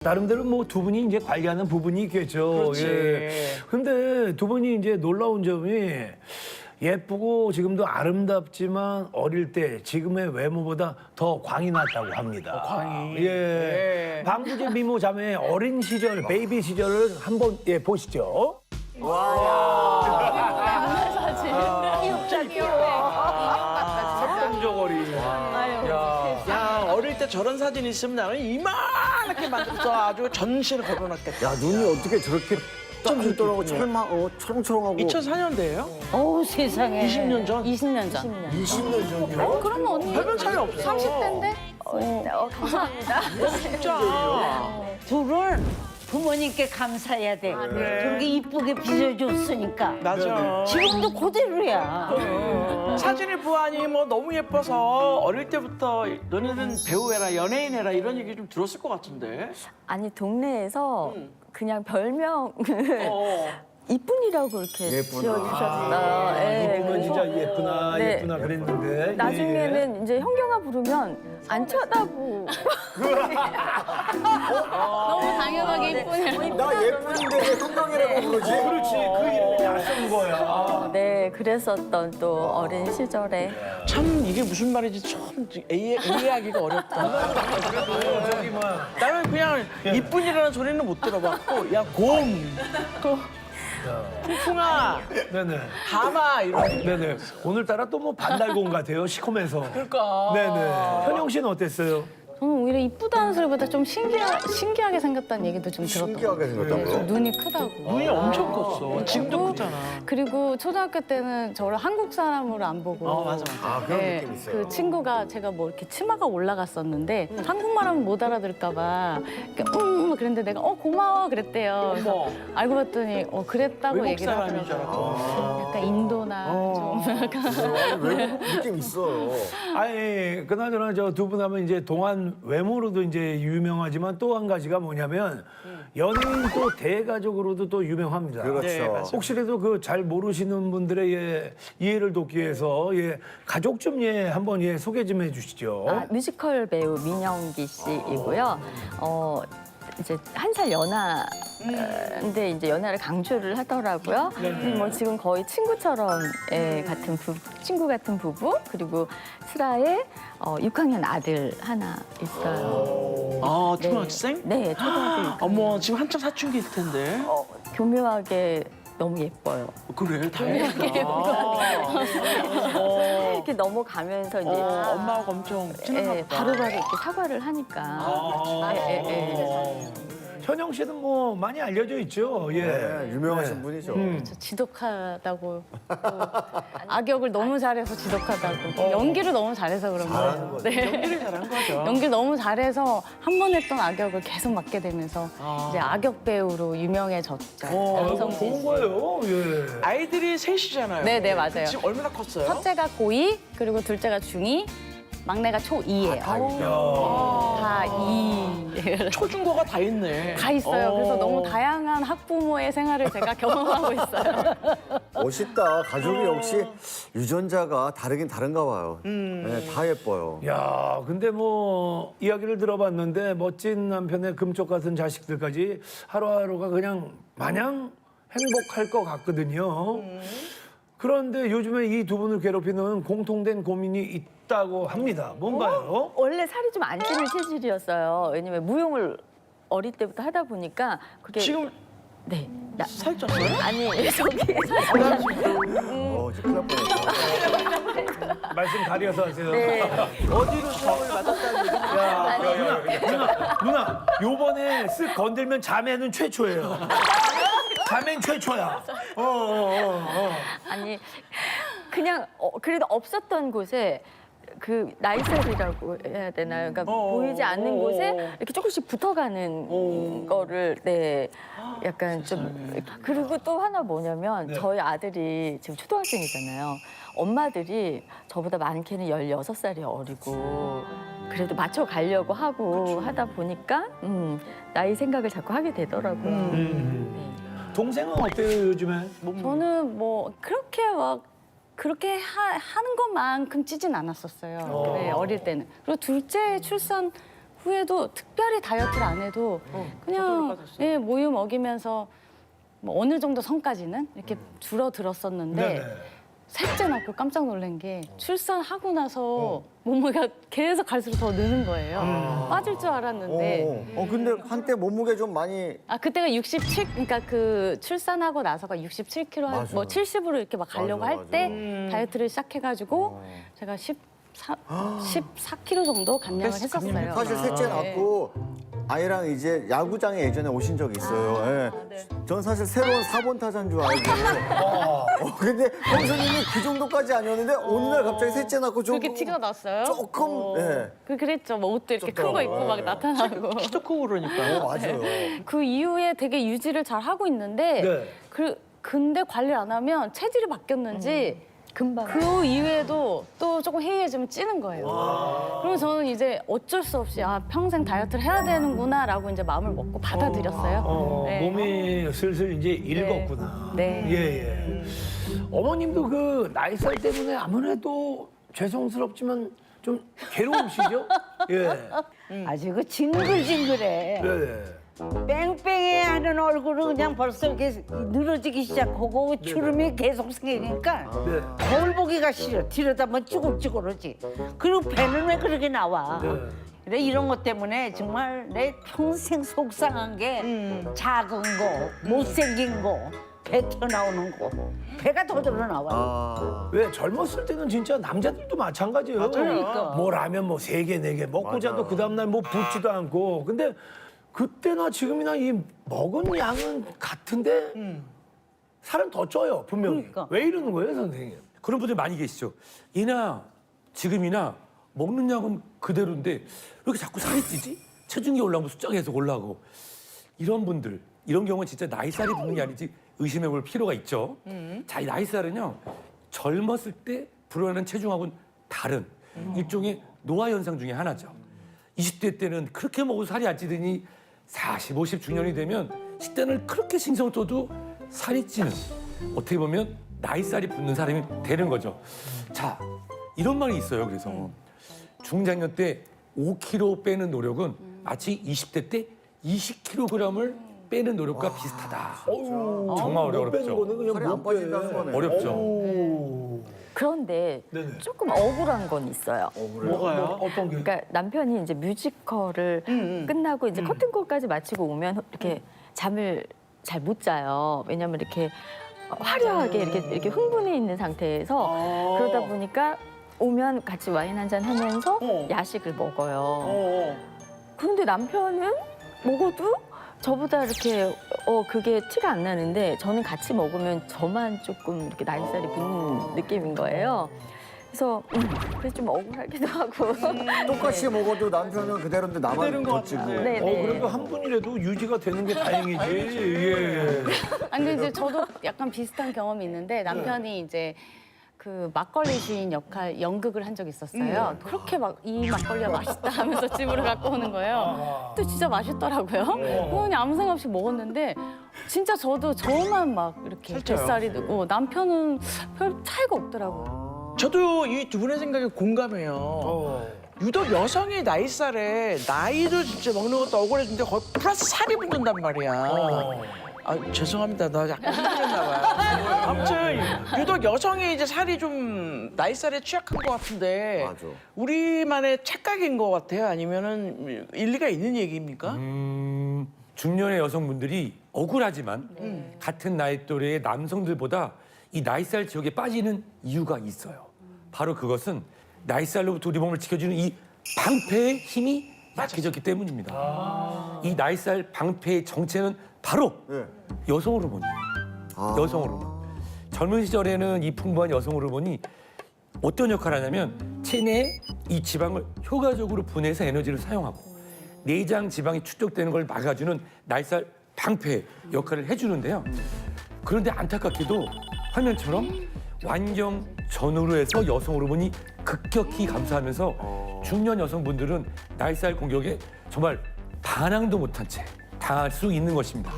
나름대로 뭐 두 분이 이제 관리하는 부분이 있겠죠. 그렇지. 예. 근데 두 분이 이제 놀라운 점이 예쁘고 지금도 아름답지만 어릴 때 지금의 외모보다 더 광이 났다고 합니다. 광이. 예. 예. 방부제 미모 자매의 어린 시절, 베이비 시절을 한번 보시죠. 색감저고리. 야, 어릴 때 저런 사진 있으면 나는 이만하게 만들어서 아주 전시를 걸어놨겠다. 야, 눈이 어떻게 저렇게 깜깜하고 초롱초롱하고 2004년대예요? 어우 세상에. 20년 전? 20년 전. 20년 전이요? 그러면 언니 별별 차이 없어. 30대인데? 감사합니다. 진짜. 둘을 부모님께 감사해야 돼. 저렇게 이쁘게 빚어줬으니까. 맞아. 지금도 그대로야. 사진을 보아하니 뭐 너무 예뻐서 어릴 때부터 너네는 배우 해라, 연예인 해라 이런 얘기 좀 들었을 것 같은데. 아니 동네에서 그냥 별명을 어. 이쁜이라고 이렇게 예쁘나. 지어주셨어요. 예, 이쁘면 그래서 진짜 예쁘나 네. 예쁘나 그랬는데. 나중에는 이제 형경아 부르면 안 쳐다보고 너무 당연하게 이쁘네. 나 예쁜데 왜 형광이라고 부르지? 그렇지. 그 이름이 낯선 거야. 네 그랬었던 또 어린 시절에 참 이게 무슨 말인지 참 이해하기가 어렵다. 저기 뭐. 나는 그냥 이쁜이라는 소리는 못 들어봤고 야 곰, 풍풍아, 네네. 하마 이런. 네네. 오늘따라 또 뭐 반달곰 같아요. 시커면서. 그러니까. 네네. 현영 씨는 어땠어요? 저는 오히려 이쁘다는 소리보다 좀 신기하게 생겼다는 얘기도 좀 들었던 것 신기하게 같아요. 생겼다고요? 좀 눈이 크다고. 눈이 엄청 컸어. 지금도 크잖아. 그리고 초등학교 때는 저를 한국 사람으로 안 보고 맞아. 아, 그런 네, 느낌 있어요. 그 친구가 제가 뭐 이렇게 치마가 올라갔었는데 한국말 하면 못 알아들을까 봐 그랬는데 내가 고마워 그랬대요. 그래서 어머. 알고 봤더니 그랬다고 외국 얘기를 사람인 줄 하더라고요. 약간 인도나 좀 약간 외국 느낌 있어요. 아니, 그나저나 저 두 분 하면 이제 동안 외모로도 이제 유명하지만 또 한 가지가 뭐냐면 연예인 또 대가족으로도 또 유명합니다. 그렇죠. 네, 맞아요. 혹시라도 그 잘 모르시는 분들의 이해를 돕기 위해서 가족 좀 한번 소개 좀 해주시죠. 뮤지컬 배우 민영기 씨이고요. 이제 한 살 연하인데 이제 연하를 강조를 하더라고요. 뭐 지금 거의 친구처럼 같은 친구 같은 부부 그리고 슬아의 6학년 아들 하나 있어요. 아 초등학생? 네, 초등학교 어머 지금 한참 사춘기일 텐데. 교묘하게 너무 예뻐요. 그래 다행이다. 이렇게 넘어가면서 이제 엄마하고 엄청 친한가 보다. 바로바로 이렇게 사과를 하니까. 현영 씨는 뭐 많이 알려져 있죠. 예. 네, 유명하신 분이죠. 저 지독하다고 또 악역을 너무 잘해서 지독하다고 연기를 너무 잘해서 그런 거예요. 네. 연기를 잘한 거죠. 연기를 너무 잘해서 한 번 했던 악역을 계속 맡게 되면서 이제 악역 배우로 유명해졌죠. 양성진 좋은 씨. 거예요. 예. 아이들이 셋이잖아요. 네, 네, 맞아요. 지금 얼마나 컸어요? 첫째가 고2 그리고 둘째가 중2 막내가 초2예요. 다 2. 초중고가 다 있네. 다 있어요. 그래서 너무 다양한 학부모의 생활을 제가 경험하고 있어요. 멋있다. 가족이 역시 유전자가 다르긴 다른가 봐요. 네, 다 예뻐요. 야, 근데 뭐 이야기를 들어봤는데 멋진 남편의 금쪽 같은 자식들까지 하루하루가 그냥 마냥 행복할 것 같거든요. 그런데 요즘에 이 두 분을 괴롭히는 공통된 고민이 있다고 합니다. 뭔가요? 원래 살이 좀 안 찌는 체질이었어요. 왜냐면 무용을 어릴 때부터 하다 보니까 그게 지금 네. 살쪘어요? 아니 저기 이제 큰일 날 뻔했어. 말씀 가려서 하세요. 어디로 수업을 맞았다는 얘기? 누나, 요번에 쓱 건들면 자매는 최초예요. 자매는 최초야. 아니 그냥 그래도 없었던 곳에 그 나이살이라고 해야 되나요? 그러니까 보이지 않는 곳에 이렇게 조금씩 붙어가는 거를 약간 좀 그리고 또 하나 뭐냐면 저희 아들이 지금 초등학생이잖아요. 엄마들이 저보다 많게는 16살이 어리고 그래도 맞춰 가려고 하고 하다 보니까 나이 생각을 자꾸 하게 되더라고요. 동생은 어때요, 요즘에? 저는 뭐 그렇게 하는 것만큼 찌진 않았었어요. 네, 어릴 때는. 그리고 둘째 출산 후에도 특별히 다이어트를 안 해도 그냥 예, 모유 먹이면서 뭐 어느 정도 선까지는 이렇게 줄어들었었는데 네네. 셋째 낳고 깜짝 놀란 게 출산하고 나서 몸무게가 계속 갈수록 더 느는 거예요. 빠질 줄 알았는데 근데 한때 몸무게 좀 많이 그때가 67 그러니까 그 출산하고 나서가 67kg 맞아. 뭐 70으로 이렇게 막 가려고 맞아, 할 때 다이어트를 시작해가지고 제가 14kg 정도 감량을 했었어요. 사실 셋째 낳고 아이랑 이제 야구장에 예전에 오신 적이 있어요. 예. 네. 전 사실 새로운 4번 타자인 줄 알고. 근데 형수님이 그 정도까지 아니었는데 어느 날 갑자기 셋째 낳고 좀 그렇게 티가 났어요? 조금 예. 그랬죠. 뭐 옷도 이렇게 큰 거 입고 막 나타나고. 키도 크고 그러니까. 맞아요. 그 이후에 되게 유지를 잘 하고 있는데 네. 근데 관리를 안 하면 체질이 바뀌었는지 금방. 그 이후에도 또 조금 해이해지면 찌는 거예요. 그럼 저는 이제 어쩔 수 없이 평생 다이어트를 해야 되는구나라고 이제 마음을 먹고 받아들였어요. 네. 몸이 슬슬 이제 읽었구나. 네. 예, 예. 어머님도 그 나이살 때문에 아무래도 죄송스럽지만 좀 괴로우시죠? 예. 아주 그 징글징글해. 네. 뺑뺑이 하는 얼굴은 그냥 벌써 이렇게 늘어지기 시작하고 주름이 계속 생기니까 네. 거울 보기가 싫어. 들여다보면 쭈글쭈글하지. 그리고 배는 왜 그렇게 나와? 네. 그래 이런 것 때문에 정말 내 평생 속상한 게 작은 거, 못생긴 거, 배 튀어나오는 거. 배가 더 드러나와. 왜 젊었을 때는 진짜 남자들도 마찬가지예요. 그러니까. 뭐 라면 뭐 3개, 4개 먹고 맞아. 자도 그 다음날 뭐 붓지도 않고. 근데 그때나 지금이나 이 먹은 양은 같은데 살은 더 쪄요, 분명히. 그러니까. 왜 이러는 거예요, 선생님? 그런 분들 많이 계시죠. 이나 지금이나 먹는 양은 그대로인데 왜 이렇게 자꾸 살이 찌지? 체중이 올라오면 숫자가 계속 올라가고 이런 분들 이런 경우는 진짜 나이살이 붙는 게 아니지 의심해 볼 필요가 있죠. 자, 이 나이살은요 젊었을 때 불어나는 체중하고는 다른 일종의 노화 현상 중에 하나죠. 20대 때는 그렇게 먹어도 살이 안 찌더니 40, 50 중년이 되면 식단을 그렇게 신경 써도 살이 찌는 어떻게 보면 나이살이 붙는 사람이 되는 거죠. 자, 이런 말이 있어요. 그래서 중장년 때 5kg 빼는 노력은 마치 20대 때 20kg을 빼는 노력과 비슷하다. 정말 못 빼는 어렵죠. 거는 그냥 살이 못 안 빠진다는 빼. 거네. 어렵죠. 그런데 네네. 조금 억울한 건 있어요. 뭐가요? 어떤 게? 그러니까 남편이 이제 뮤지컬을 끝나고 이제 커튼콜까지 마치고 오면 이렇게 잠을 잘 못 자요. 왜냐면 이렇게 화려하게 이렇게 흥분해 있는 상태에서 그러다 보니까 오면 같이 와인 한 잔 하면서 야식을 먹어요. 그런데 남편은 먹어도 저보다 이렇게 그게 티가 안 나는데 저는 같이 먹으면 저만 조금 이렇게 나이살이 붙는 느낌인 거예요. 그래서 그게 좀 억울하기도 하고. 똑같이 먹어도 남편은 그대로인데 나만 더 찌고. 네, 그래도 한 분이라도 유지가 되는 게 다행이지. 예. 아니 근데 이제 저도 약간 비슷한 경험이 있는데 남편이 이제 그 막걸리 주인 역할 연극을 한 적이 있었어요. 그렇게 막 이 막걸리가 맛있다 하면서 집으로 갖고 오는 거예요. 근데 진짜 맛있더라고요. 그냥 아무 생각 없이 먹었는데 진짜 저만 막 이렇게 뱃살이 되고 남편은 별 차이가 없더라고요. 저도 이 두 분의 생각에 공감해요. 유독 여성의 나이살에 나이도 진짜 먹는 것도 억울해지는데 거의 플러스 살이 붙는단 말이야. 죄송합니다. 나 약간 힘들었나 봐요. 아무튼 유독 여성이 이제 살이 좀 나이살에 취약한 것 같은데 맞아. 우리만의 착각인 것 같아요? 아니면은 일리가 있는 얘기입니까? 중년의 여성분들이 억울하지만 같은 나이 또래의 남성들보다 이 나이살 지역에 빠지는 이유가 있어요. 바로 그것은 나이살로부터 우리 몸을 지켜주는 이 방패의 힘이 약해졌기 때문입니다. 이 나이살 방패의 정체는 바로 네. 여성 호르몬이에요. 여성 호르몬. 젊은 시절에는 이 풍부한 여성 호르몬이 어떤 역할을 하냐면 체내에 이 지방을 효과적으로 분해해서 에너지를 사용하고 내장 지방이 축적되는 걸 막아주는 나이살 방패 역할을 해주는데요. 그런데 안타깝게도 화면처럼 완경 전후로 해서 여성 호르몬이 급격히 감소하면서 중년 여성분들은 나이살 공격에 정말 반항도 못한 채 당할 수 있는 것입니다.